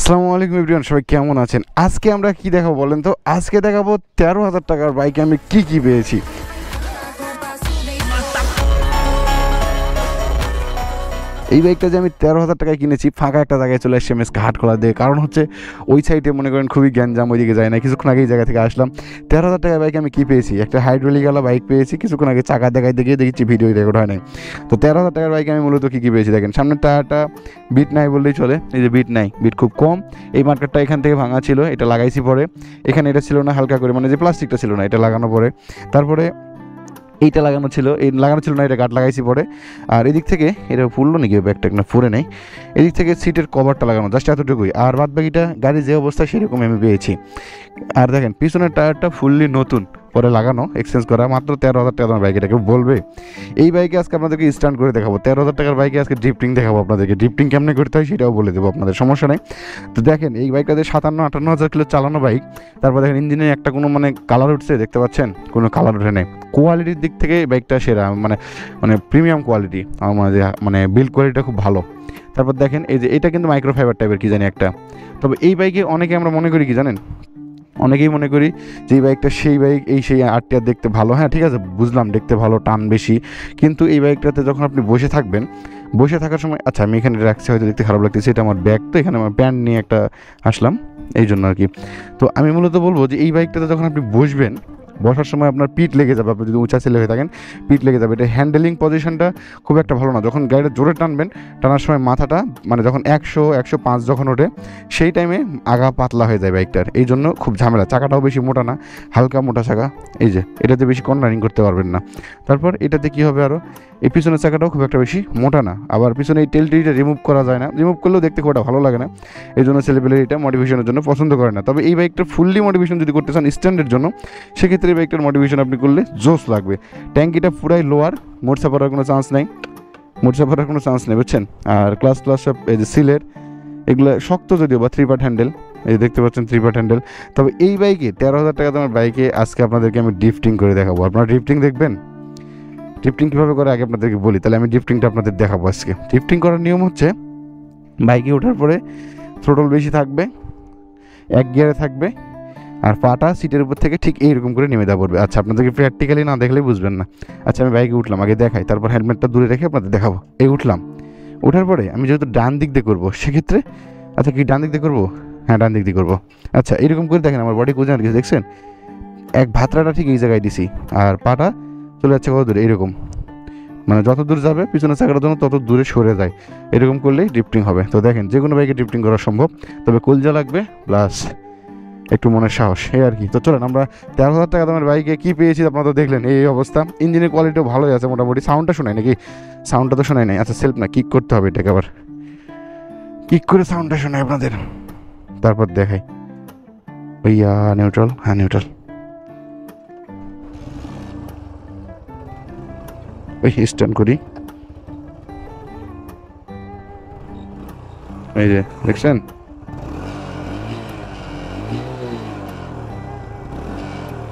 আসসালামু আলাইকুম এভরিওয়ান, সবাই কেমন আছেন? আজকে আমরা কি দেখাবো বলেন তো? আজকে দেখাবো 13,000 টাকার বাইকে আমি কি পেয়েছি। এই বাইকটা যে আমি 13,000 টাকায় কিনেছি, ফাঁকা একটা জায়গায় চলে এসেছি এমএস ঘাটখোলা দিয়ে। কারণ হচ্ছে ওই সাইডে মনে করেন খুবই গ্যাঞ্জাম, ওইদিকে যায় না। কিছুক্ষণ আগে এই জায়গা থেকে আসলাম। 13,000 টাকার বাইকে আমি কি পেয়েছি? একটা হাইড্রোলিকওয়ালা বাইক পেয়েছি। কিছুক্ষণ আগে চাকা দেখাই দেখিয়ে দেখেছি, ভিডিও রেকর্ড হয় নাই। তো 13,000 টাকার বাইকে আমি মূলত কী পেয়েছি দেখেন। সামনের টায়ারটা বিট নাই বললেই চলে। এই যে বিট নাই, বিট খুব কম। এই মার্কেটটা এখান থেকে ভাঙা ছিল, এটা লাগাইছি পরে। এখানে এটা ছিল না, হালকা করে মানে যে প্লাস্টিকটা ছিল না, এটা লাগানো পরে। তারপরে এইটা লাগানো ছিল, এই লাগানো ছিল না, এটা গার্ড লাগাইছি পরে। আর এদিক থেকে এটা ফুললো নাকি ব্যাগটা, না ফুরে নেই। এদিক থেকে সিটের কভারটা লাগানো, জাস্ট এতটুকুই। আর বাদ বাকিটা গাড়ি যে অবস্থা সেরকম আমি পেয়েছি। আর দেখেন পিছনের টায়ারটা ফুললি নতুন, পরে লাগানো, এক্সচেঞ্জ করা। মাত্র 13,000 টাকা দামের বাইক, এটাকে বলবে। এই বাইকে আজকে আপনাদেরকে স্ট্যান্ড করে দেখাবো। 13,000 টাকার বাইকে আজকে ড্রিফটিং দেখাবো আপনাদেরকে। ড্রিফটিং কেমনে করতে হয় সেটাও বলে দেবো আপনাদের, সমস্যা নেই। তো দেখেন এই বাইকটাতে 57-58 হাজার কিলো চালানো বাইক। তারপর দেখেন ইঞ্জিনে একটা কোনো মানে কালার উঠছে, দেখতে পাচ্ছেন? কোনো কালার উঠে নেই। কোয়ালিটির দিক থেকে বাইকটা সেরা, মানে প্রিমিয়াম কোয়ালিটি। আমার মানে বিল্ড কোয়ালিটিটা খুব ভালো। তারপর দেখেন এই যে এটা কিন্তু মাইক্রোফাইবার টাইপের কি জানি একটা। তবে এই বাইকে অনেকে আমরা মনে করি কি জানেন, অনেকেই মনে করি যে এই বাইকটা সেই বাইক, সেই আরটিআর দেখতে ভালো। হ্যাঁ ঠিক আছে, বুঝলাম দেখতে ভালো, টান বেশি। কিন্তু এই বাইকটাতে যখন আপনি বসে থাকবেন, বসে থাকার সময়, আচ্ছা আমি এখানে রাখছি, হয়তো দেখতে খারাপ লাগতেছে, এটা আমার ব্যাগ, তো এখানে আমার প্যান্ট নিয়ে একটা আসলাম এই জন্য আর কি। তো আমি মূলত বলবো যে এই বাইকটাতে যখন আপনি বসবেন, বসার সময় আপনার পিঠ লেগে যাবে। আপনি যদি উঁচা ছেলে হয়ে থাকেন, পিঠ লেগে যাবে। এটা হ্যান্ডেলিং পজিশনটা খুব একটা ভালো না। যখন গাড়িটা জোরে টানবেন, টানার সময় মাথাটা মানে যখন 100-105 যখন ওঠে, সেই টাইমে আগা পাতলা হয়ে যায় বাইকটার। এই জন্য খুব ঝামেলা। চাকাটাও বেশি মোটা না, হালকা মোটা চাকা। এই যে এটাতে বেশি কর্নারিং করতে পারবেন না। তারপর এটাতে কী হবে আরও, এই পিছনের চাকাটাও খুব একটা বেশি মোটা না। আবার পিছনে এই টেলটিটা রিমুভ করা যায় না, রিমুভ করলেও দেখতে খুব একটা ভালো লাগে না। এই জন্য ছেলেপেলে এটা মডিফিকেশনের জন্য পছন্দ করে না। তবে এই বাইকটা ফুললি মডিফিকেশন যদি করতে চান স্ট্যান্ডের জন্য, সেক্ষেত্রে এই বাইকটার মডিফিকেশন আপনি করলে জোস লাগবে। ট্যাঙ্কিটা পুরাই লোয়ার, মোটসা পড়ার কোনো চান্স নেই, বুঝছেন? আর ক্লাস সব এই যে সিলের, এগুলো শক্ত যদিও বা 3 পার্ট হ্যান্ডেল, এই দেখতে পাচ্ছেন 3 পার্ট হ্যান্ডেল। তবে এই বাইকে 13,000 টাকা দামের বাইকে আজকে আপনাদেরকে আমি ড্রিফটিং করে দেখাবো। আপনারা ড্রিফটিং দেখবেন? ড্রিফটিং কীভাবে করে আগে আপনাদেরকে বলি, তাহলে আমি ড্রিফটিংটা আপনাদের দেখাবো আজকে। ড্রিফটিং করার নিয়ম হচ্ছে, বাইকে ওঠার পরে থ্রোটল বেশি থাকবে, এক গিয়ারে থাকবে, আর পাটা সিটের উপর থেকে ঠিক এইরকম করে নেমে দেওয়া পড়বে। আচ্ছা আপনাদেরকে প্র্যাকটিক্যালি না দেখলেই বুঝবেন না। আচ্ছা আমি বাইকে উঠলাম, আগে দেখাই, তারপর হেলমেটটা দূরে রেখে আপনাদের দেখাবো। এই উঠলাম, ওঠার পরে আমি যেহেতু ডান দিক দিয়ে করবো, সেক্ষেত্রে আচ্ছা কি ডান দিক দিয়ে করবো? হ্যাঁ ডান দিক দিয়ে করবো। আচ্ছা এরকম করে দেখেন আমার বডি কোজন আর কিছু দেখছেন, এক ভাতরাটা ঠিক এই জায়গায় দিছি, আর পাটা চলে যাচ্ছে কত দূরে, এইরকম মানে যত দূর যাবে পিছনের চাকাটার জন্য তত দূরে সরে যায়। এরকম করলেই ড্রিফটিং হবে। তো দেখেন যে কোনো বাইকে ড্রিফটিং করা সম্ভব, তবে কলজা লাগবে প্লাস একটু মনের সাহস, এই আর কি। তো চলেন আমরা 13,000 টাকা দামের বাইকে কী পেয়েছি আপনারা তো দেখলেন। এই অবস্থা, ইঞ্জিনের কোয়ালিটিও ভালোই আছে মোটামুটি। সাউন্ডটা শোনায় নাকি? সাউন্ডটা তো শোনায় নাই। আচ্ছা সেলফ না, কিক করতে হবে এটাকে, আবার কিক করে সাউন্ডটা শোনায় আপনাদের, তারপর দেখাই। ওইয়া নিউট্রাল, হ্যাঁ নিউট্রাল, ওই স্ট্যান্ড করি। এই যে দেখছেন,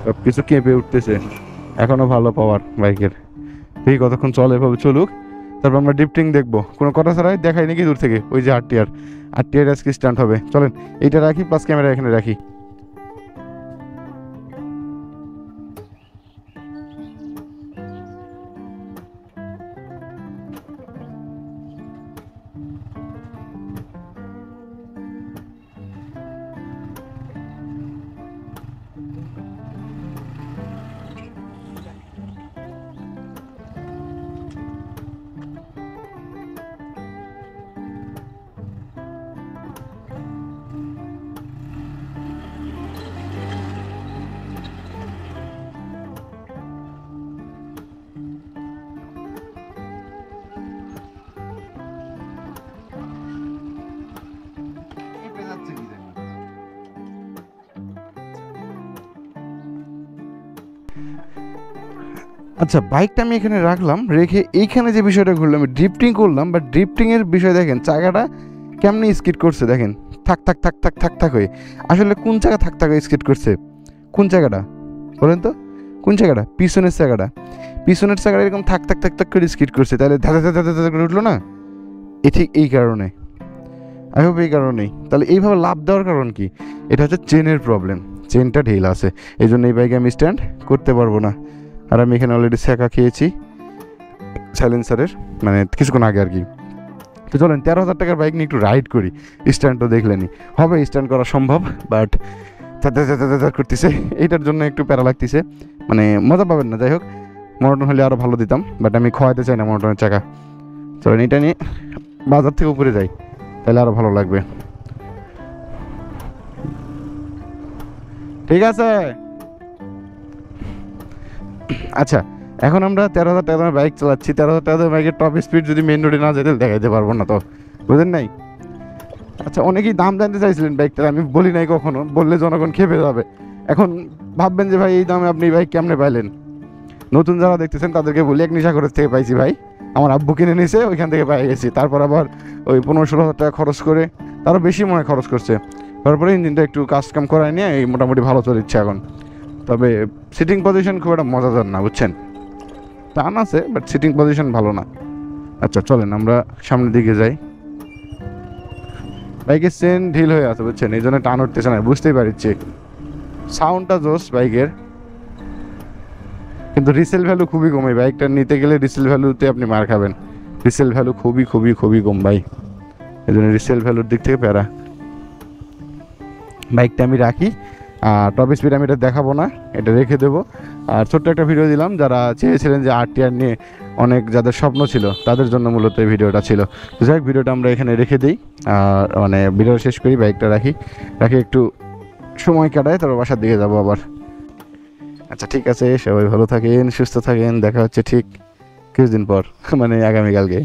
সব কিছু কেঁপে উঠতেছে। এখনও ভালো পাওয়ার বাইকের, এই কতক্ষণ চলে, এভাবে চলুক, তারপর আমরা ড্রিফটিং দেখবো। কোনো কথা ছাড়াই দেখাই নাকি দূর থেকে, ওই যে আরটিআর আজকে স্ট্যান্ড হবে। চলেন এইটা রাখি, প্লাস ক্যামেরা এখানে রাখি। আচ্ছা বাইকটা আমি এখানে রাখলাম, রেখে এইখানে যে বিষয়টা ঘুরলাম, আমি ড্রিফটিং করলাম। বা ড্রিফটিংয়ের বিষয় দেখেন, চাকাটা কেমনি স্কিড করছে দেখেন, থাক থাক থাক থাক থাক থাক হয়ে। আসলে কোন জায়গা থাক থাক হয়ে স্কিড করছে? কোন জায়গাটা বলেন তো, কোন জায়গাটা? পিছনের চাকাটা এরকম থাক থাক থাক থাক করে স্কিড করছে, তাহলে ধাঁধা ধাঁধা ধাঁধা করে উঠলো না, ঠিক এই কারণে। আই হোপ এই কারণেই। তাহলে এইভাবে লাভ দেওয়ার কারণ কি? এটা হচ্ছে চেনের প্রবলেম, চেনটা ঢিল আছে, এই জন্য এই বাইকে আমি স্ট্যান্ড করতে পারবো না। আর আমি এখানে অলরেডি ছ্যাঁকা খেয়েছি সাইলেন্সারের, মানে কিছুক্ষণ আগে আর কি। তো চলেন 13,000 টাকার বাইক নিয়ে একটু রাইড করি। স্ট্যান্ড তো দেখলেনি, হবে স্ট্যান্ড করা সম্ভব, বাট করতেছে, এইটার জন্য একটু প্যারা লাগতেছে, মানে মজা পাবেন না। যাই হোক, মনোটন হলে আরও ভালো দিতাম, বাট আমি খোয়াতে চাই না মনোটনের চাকা। চলেন এটা নিয়ে বাজার থেকে উপরে যাই, তাহলে আরও ভালো লাগবে। ঠিক আছে, আচ্ছা এখন আমরা 13,000 টাকা দামের বাইক চালাচ্ছি। 13,000 টাকা দামের বাইকের টপ স্পিড যদি মেন রোডে না যেতে দেখাইতে পারবো না, তো বুঝেন নাই? আচ্ছা, অনেকেই দাম জানতে চাইছিলেন বাইকটার, আমি বলি নাই কখনো, বললে জনগণ খেপে যাবে। এখন ভাববেন যে ভাই এই দামে আপনি বাইক কেমনে পাইলেন। নতুন যারা দেখতেছেন তাদেরকে বলি, এক নিশা খরচ থেকে পাইছি ভাই, আমার আব্বু কিনে নিয়েছে, ওইখান থেকে পাই গেছি। তারপর আবার ওই 15-16 হাজার টাকা খরচ করে, তারও বেশি মনে হয় খরচ করছে, তারপরে ইঞ্জিনটা একটু কাজ কাম করায় নিয়ে এই মোটামুটি ভালো চলিচ্ছে এখন। তবে সিটিং পজিশন খুব একটা মজাদার না, বুঝছেন? টান আছে বাট সিটিং পজিশন ভালো না। আচ্ছা চলেন আমরা সামনের দিকে যাই। বাইকের চেন ঢিল হয়ে আছে, বুঝছেন, এই জন্য টান উঠতেছে না, বুঝতেই পারছি। সাউন্ডটা জোস বাইকের, কিন্তু রিসেল ভ্যালু খুবই কম। এই বাইকটা নিতে গেলে রিসেল ভ্যালুতে আপনি মার খাবেন। রিসেল ভ্যালু খুবই খুবই খুবই কম ভাই, এই জন্য রিসেল ভ্যালুর দিক থেকে প্যারা। বাইকটা আমি রাখি, আর টপ স্পিড আমি এটা দেখাবো না, এটা রেখে দেবো। আর ছোট্ট একটা ভিডিও দিলাম, যারা চেয়েছিলেন যে RTR নিয়ে অনেক যাদের স্বপ্ন ছিল তাদের জন্য মূলত এই ভিডিওটা ছিল। তো যাই হোক, ভিডিওটা আমরা এখানে রেখে দিই, আর মানে ভিডিও শেষ করি, বাইকটা রাখি একটু সময় কাটায়, তারপর বাসার দিকে যাবো আবার। আচ্ছা ঠিক আছে, সবাই ভালো থাকেন, সুস্থ থাকেন, দেখা হচ্ছে ঠিক কিছুদিন পর, মানে আগামীকালকে।